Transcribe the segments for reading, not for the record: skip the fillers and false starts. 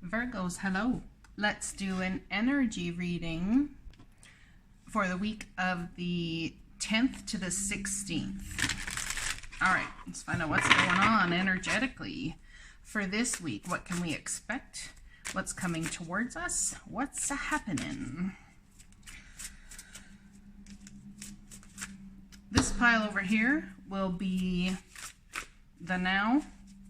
Virgos, hello. Let's do an energy reading for the week of the 10th to the 16th. All right, let's find out what's going on energetically for this week. What can we expect? What's coming towards us? What's happening? This pile over here will be the now,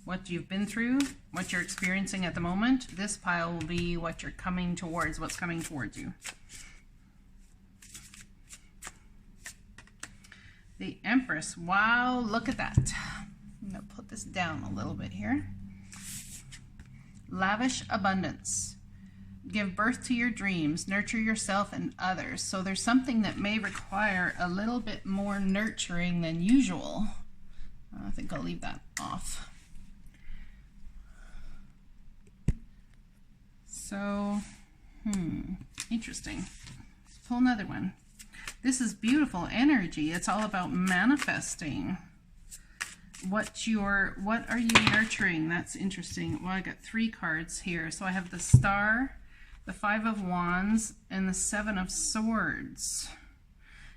what you've been through, what you're experiencing at the moment. This pile will be what you're coming towards, what's coming towards you. The Empress, wow, look at that. I'm going to put this down a little bit here. Lavish abundance. Give birth to your dreams, nurture yourself and others. So there's something that may require a little bit more nurturing than usual. I think I'll leave that off. So, interesting. Let's pull another one. This is beautiful energy. It's all about manifesting. What are you nurturing? That's interesting. Well, I got 3 cards here. So I have the Star, the 5 of Wands, and the 7 of Swords.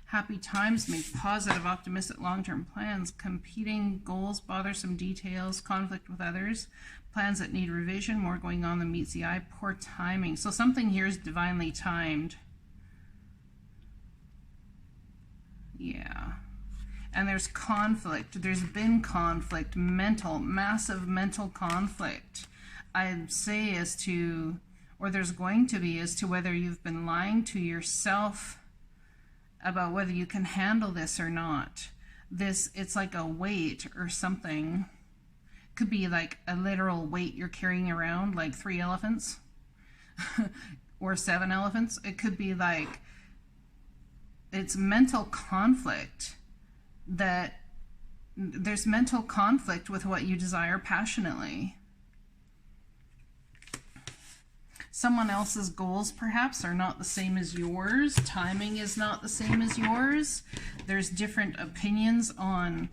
Happy times, make positive, optimistic, long-term plans, competing goals, bothersome details, conflict with others, plans that need revision, more going on than meets the eye, poor timing. So something here is divinely timed. Yeah. And there's conflict. There's been conflict, massive mental conflict. I'd say as to, or there's going to be, as to whether you've been lying to yourself about whether you can handle this or not. It's like a weight or something. Could be like a literal weight you're carrying around, like 3 elephants or 7 elephants. It could be like, it's mental conflict, that there's mental conflict with what you desire passionately. Someone else's goals perhaps are not the same as yours. Timing is not the same as yours. There's different opinions on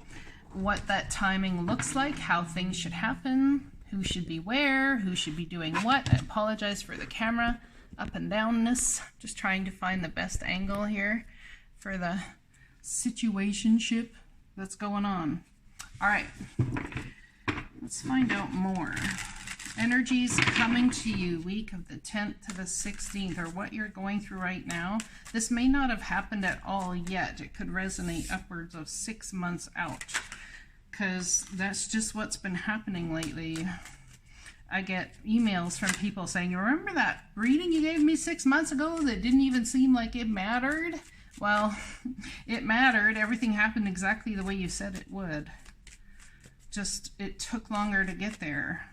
what that timing looks like, how things should happen, who should be where, who should be doing what. I apologize for the camera up and downness. Just trying to find the best angle here for the situationship that's going on. All right, let's find out more. Energies coming to you week of the 10th to the 16th, or what you're going through right now. This may not have happened at all yet. It could resonate upwards of 6 months out, because that's just what's been happening lately. I get emails from people saying, remember that reading you gave me 6 months ago that didn't even seem like it mattered? Well, it mattered. Everything happened exactly the way you said it would. Just, it took longer to get there.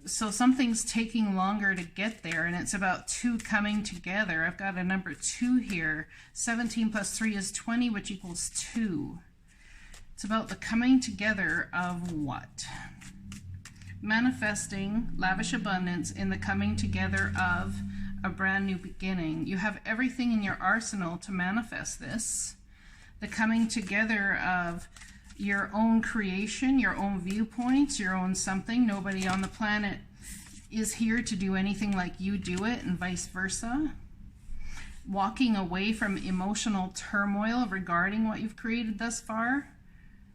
So something's taking longer to get there, and it's about 2 coming together. I've got a number 2 here. 17 plus 3 is 20, which equals 2. It's about the coming together of what? Manifesting lavish abundance in the coming together of a brand new beginning. You have everything in your arsenal to manifest this. The coming together of your own creation, your own viewpoints, your own something. Nobody on the planet is here to do anything like you do it, and vice versa. Walking away from emotional turmoil regarding what you've created thus far.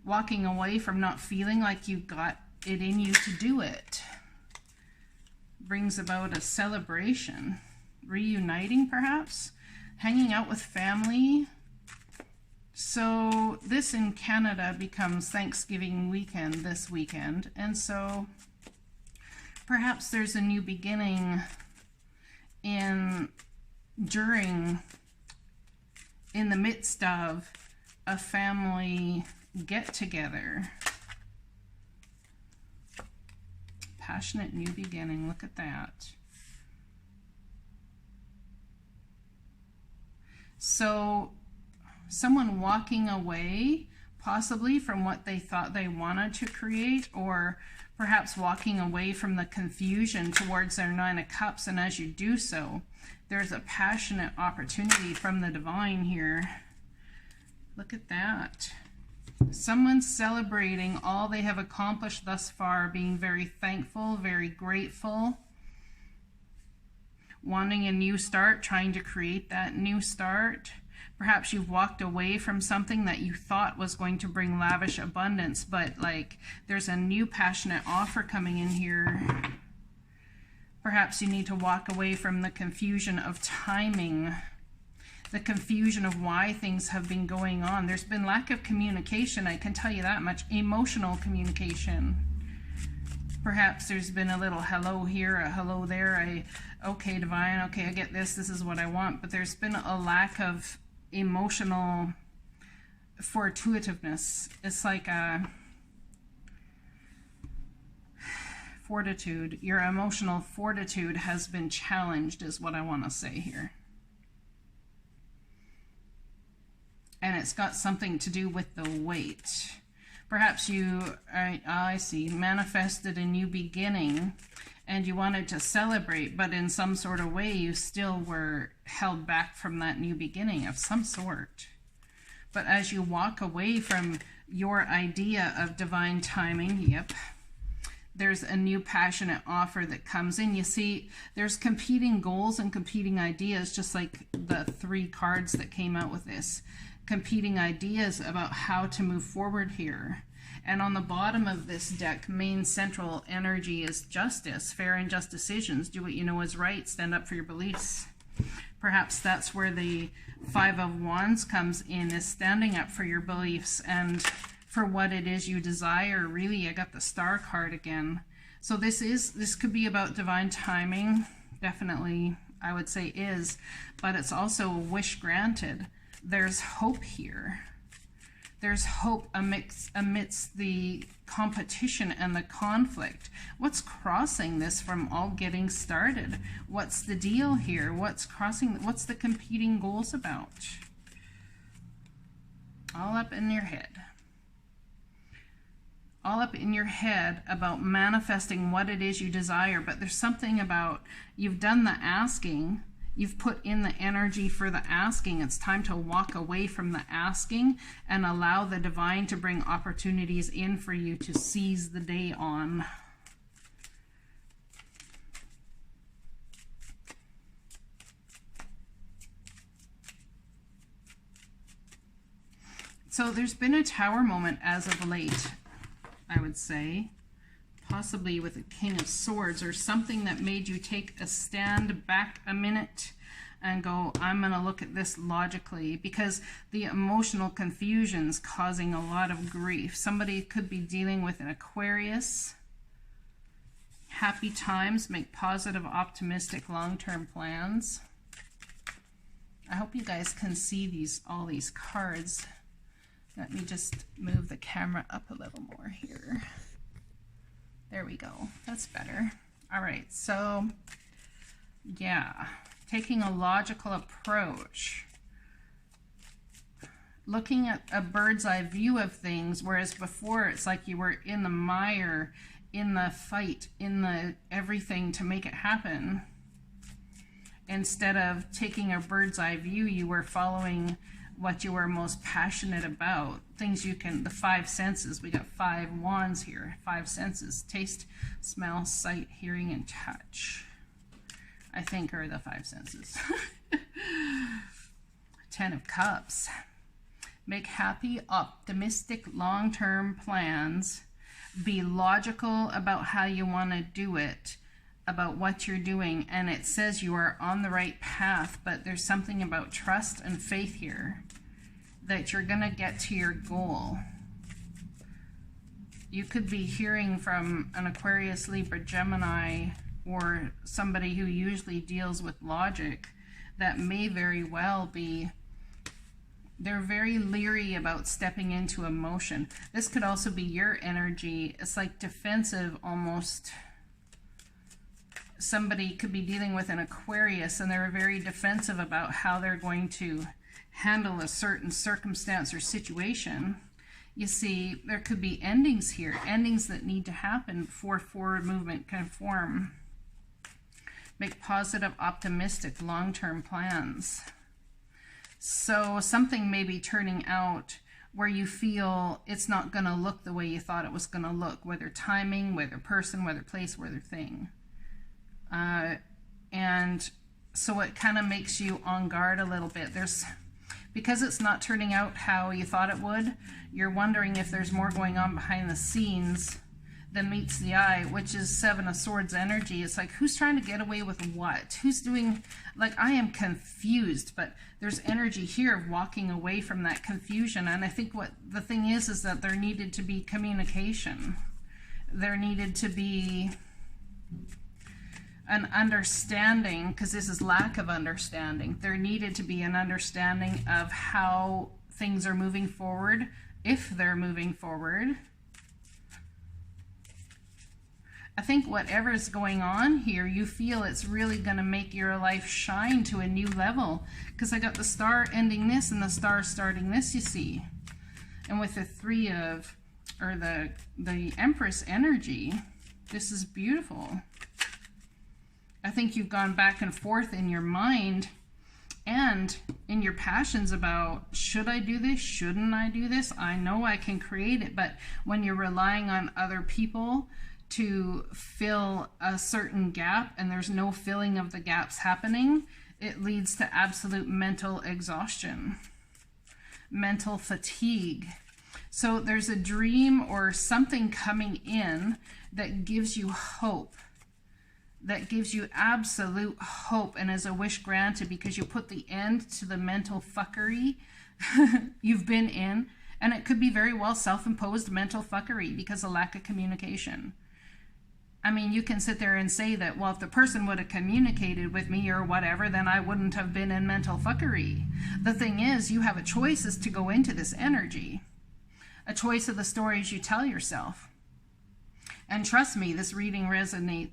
Walking away from not feeling like you got it in you to do it. Brings about a celebration. Reuniting perhaps. Hanging out with family. So this in Canada becomes Thanksgiving weekend this weekend, and so perhaps there's a new beginning in the midst of a family get-together. Passionate new beginning, look at that. So someone walking away possibly from what they thought they wanted to create, or perhaps walking away from the confusion towards their Nine of Cups. And as you do so, there's a passionate opportunity from the divine here. Look at that. Someone's celebrating all they have accomplished thus far, being very thankful, very grateful, wanting a new start, trying to create that new start. Perhaps you've walked away from something that you thought was going to bring lavish abundance, but like there's a new passionate offer coming in here. Perhaps you need to walk away from the confusion of timing, the confusion of why things have been going on. There's been lack of communication, I can tell you that much. Emotional communication. Perhaps there's been a little hello here, a hello there. Okay, divine, okay, I get this is what I want. But there's been a lack of emotional fortuitiveness. It's like a fortitude. Your emotional fortitude has been challenged is what I want to say here. And it's got something to do with the weight. Perhaps you, I see, manifested a new beginning and you wanted to celebrate, but in some sort of way you still were held back from that new beginning of some sort. But as you walk away from your idea of divine timing, yep, there's a new passionate offer that comes in. You see, there's competing goals and competing ideas, just like the 3 cards that came out with this. Competing ideas about how to move forward here. And on the bottom of this deck, main central energy is justice, fair and just decisions. Do what you know is right, stand up for your beliefs. Perhaps that's where the 5 of Wands comes in, is standing up for your beliefs and for what it is you desire. Really, I got the Star card again. So this could be about divine timing, definitely, I would say is, but it's also a wish granted. There's hope here. There's hope amidst the competition and the conflict. What's crossing this from all getting started? What's the deal here? What's the competing goals about? All up in your head. All up in your head about manifesting what it is you desire. But there's something about, you've done the asking. You've put in the energy for the asking. It's time to walk away from the asking and allow the divine to bring opportunities in for you to seize the day on. So there's been a Tower moment as of late, I would say. Possibly with a King of Swords or something that made you take a stand back a minute and go, I'm going to look at this logically, because the emotional confusion's causing a lot of grief. Somebody could be dealing with an Aquarius. Happy times, make positive, optimistic, long-term plans. I hope you guys can see all these cards. Let me just move the camera up a little more here. There we go. That's better. All right, so yeah, taking a logical approach, looking at a bird's eye view of things, whereas before it's like you were in the mire, in the fight, in the everything to make it happen. Instead of taking a bird's eye view, you were following what you were most passionate about. Things you can, the 5 senses, we got 5 wands here, 5 senses, taste, smell, sight, hearing, and touch, I think are the 5 senses. 10 of Cups, make happy, optimistic, long-term plans, be logical about how you want to do it, about what you're doing, and it says you are on the right path, but there's something about trust and faith here that you're going to get to your goal. You could be hearing from an Aquarius, Libra, Gemini, or somebody who usually deals with logic that may very well be, they're very leery about stepping into emotion. This could also be your energy. It's like defensive almost. Somebody could be dealing with an Aquarius and they're very defensive about how they're going to handle a certain circumstance or situation. You see, there could be endings here, endings that need to happen before forward movement can form. Make positive, optimistic, long-term plans. So something may be turning out where you feel it's not going to look the way you thought it was going to look, whether timing, whether person, whether place, whether thing. And so it kind of makes you on guard a little bit. Because it's not turning out how you thought it would, you're wondering if there's more going on behind the scenes than meets the eye, which is Seven of Swords energy. It's like, who's trying to get away with what? Who's doing, like, I am confused, but there's energy here of walking away from that confusion. And I think what the thing is that there needed to be communication. There needed to be an understanding, because this is lack of understanding. There needed to be an understanding of how things are moving forward, if they're moving forward. I think whatever is going on here, you feel it's really going to make your life shine to a new level. Because I got the Star ending this and the Star starting this, you see. And with the Three of, or the Empress energy, this is beautiful. I think you've gone back and forth in your mind and in your passions about, should I do this? Shouldn't I do this? I know I can create it, but when you're relying on other people to fill a certain gap and there's no filling of the gaps happening, it leads to absolute mental exhaustion, mental fatigue. So there's a dream or something coming in that gives you hope, that gives you absolute hope and is a wish granted, because you put the end to the mental fuckery you've been in. And it could be very well self-imposed mental fuckery because of lack of communication. I mean, you can sit there and say that, well, if the person would have communicated with me or whatever, then I wouldn't have been in mental fuckery. The thing is, you have a choice as to go into this energy. A choice of the stories you tell yourself. And trust me, this reading resonates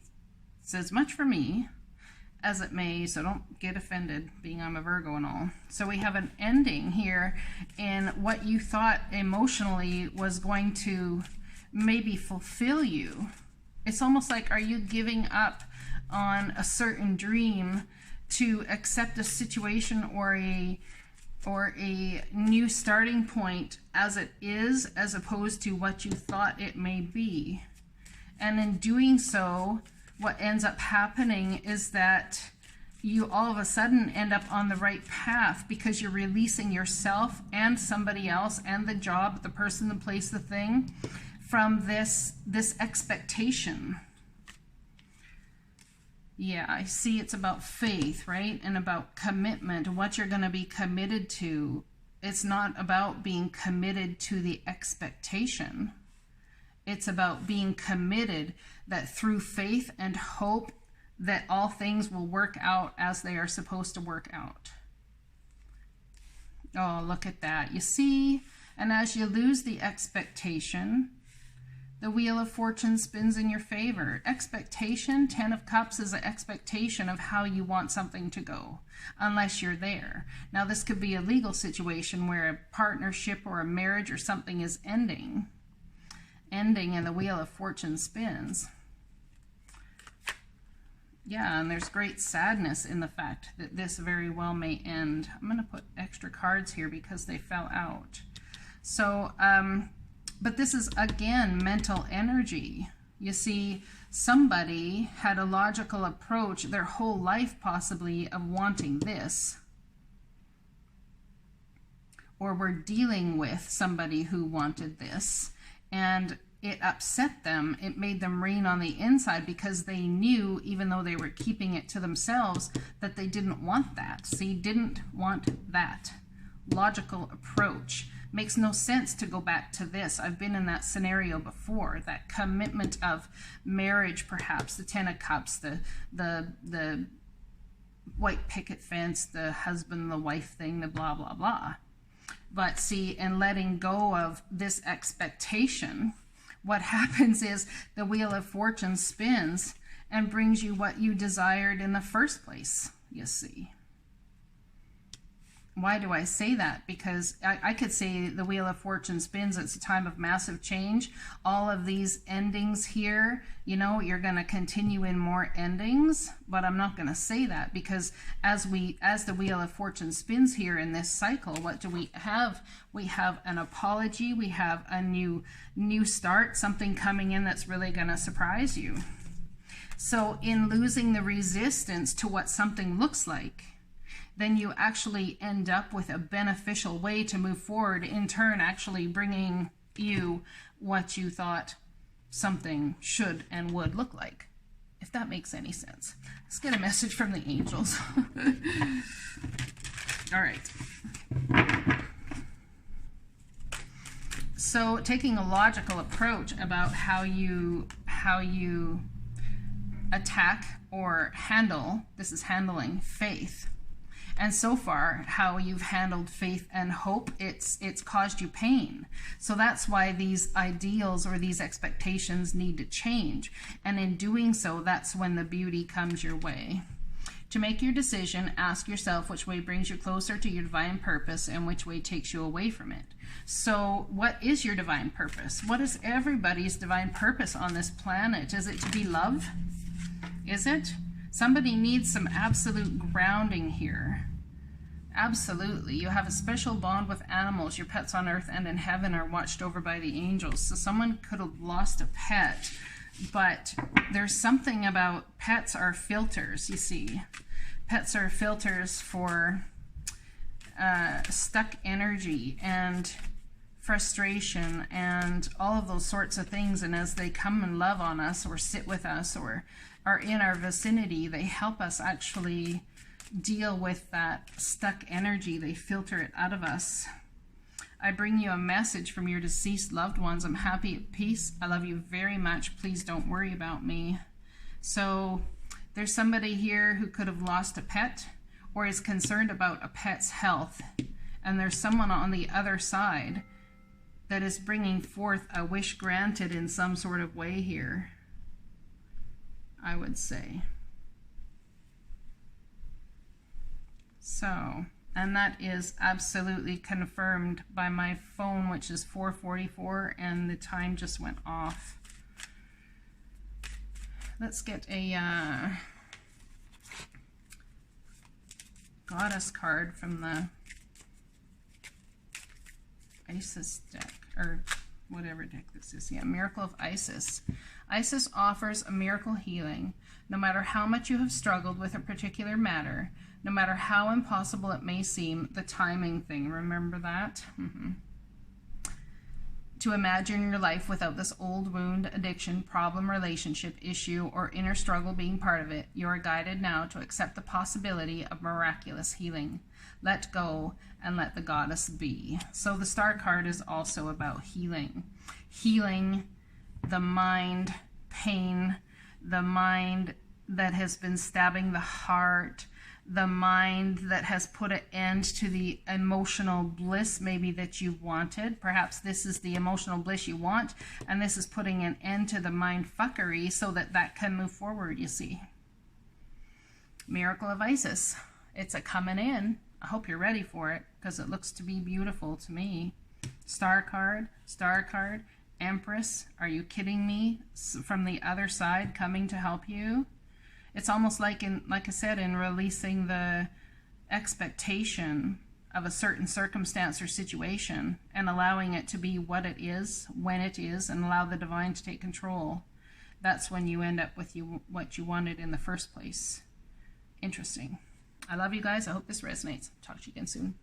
as much for me as it may, so don't get offended, being I'm a Virgo and all. So we have an ending here in what you thought emotionally was going to maybe fulfill you. It's almost like, are you giving up on a certain dream to accept a situation or a new starting point as it is, as opposed to what you thought it may be? And in doing so, what ends up happening is that you all of a sudden end up on the right path, because you're releasing yourself and somebody else and the job, the person, the place, the thing, from this expectation. Yeah, I see it's about faith, right? And about commitment, what you're going to be committed to. It's not about being committed to the expectation. It's about being committed that through faith and hope that all things will work out as they are supposed to work out. Oh, look at that. You see, and as you lose the expectation, the Wheel of Fortune spins in your favor. Expectation, 10 of Cups, is an expectation of how you want something to go, unless you're there. Now, this could be a legal situation where a partnership or a marriage or something is ending, and the Wheel of Fortune spins. Yeah, and there's great sadness in the fact that this very well may end. I'm going to put extra cards here because they fell out. So, but this is, again, mental energy. You see, somebody had a logical approach their whole life, possibly, of wanting this. Or were dealing with somebody who wanted this. And it upset them. It made them rain on the inside, because they knew, even though they were keeping it to themselves, that they didn't want that. See, didn't want that. Logical approach. Makes no sense to go back to this. I've been in that scenario before. That commitment of marriage, perhaps, the 10 of Cups, the white picket fence, the husband, the wife thing, the blah, blah, blah. But see, in letting go of this expectation, what happens is the Wheel of Fortune spins and brings you what you desired in the first place, you see. why do I say that? Because I could say the Wheel of Fortune spins. It's a time of massive change. All of these endings here, you know, you're going to continue in more endings, but I'm not going to say that, because as the Wheel of Fortune spins here in this cycle, what do we have? We have an apology. We have a new start, something coming in that's really going to surprise you. So in losing the resistance to what something looks like, then you actually end up with a beneficial way to move forward, in turn actually bringing you what you thought something should and would look like, if that makes any sense. Let's get a message from the angels. All right. So taking a logical approach about how you attack or handle, this is handling faith. And so far, how you've handled faith and hope, it's caused you pain. So that's why these ideals or these expectations need to change. And in doing so, that's when the beauty comes your way. To make your decision, ask yourself which way brings you closer to your divine purpose and which way takes you away from it. So what is your divine purpose? What is everybody's divine purpose on this planet? Is it to be love? Is it? Somebody needs some absolute grounding here. Absolutely. You have a special bond with animals. Your pets on earth and in heaven are watched over by the angels. So someone could have lost a pet, but there's something about pets are filters, you see. Pets are filters for stuck energy and frustration and all of those sorts of things. And as they come and love on us or sit with us or are in our vicinity, they help us actually deal with that stuck energy. They filter it out of us. I bring you a message from your deceased loved ones. I'm happy at peace. I love you very much. Please don't worry about me. So there's somebody here who could have lost a pet or is concerned about a pet's health. And there's someone on the other side that is bringing forth a wish granted in some sort of way here, I would say. So, and that is absolutely confirmed by my phone, which is 4:44, and the time just went off. Let's get a goddess card from the Isis deck, or whatever deck this is. Yeah, Miracle of Isis. Isis offers a miracle healing. No matter how much you have struggled with a particular matter, no matter how impossible it may seem, the timing thing, remember that? To imagine your life without this old wound, addiction, problem, relationship, issue, or inner struggle being part of it, you are guided now to accept the possibility of miraculous healing. Let go and let the goddess be. So the star card is also about healing. Healing the mind pain, the mind that has been stabbing the heart, the mind that has put an end to the emotional bliss maybe that you wanted. Perhaps this is the emotional bliss you want, and this is putting an end to the mind fuckery so that that can move forward, you see. Miracle of Isis. It's a coming in. I hope you're ready for it, because it looks to be beautiful to me. Star card, Empress. Are you kidding me? From the other side coming to help you. It's almost like like I said, in releasing the expectation of a certain circumstance or situation and allowing it to be what it is, when it is, and allow the divine to take control. That's when you end up with what you wanted in the first place. Interesting. I love you guys. I hope this resonates. Talk to you again soon.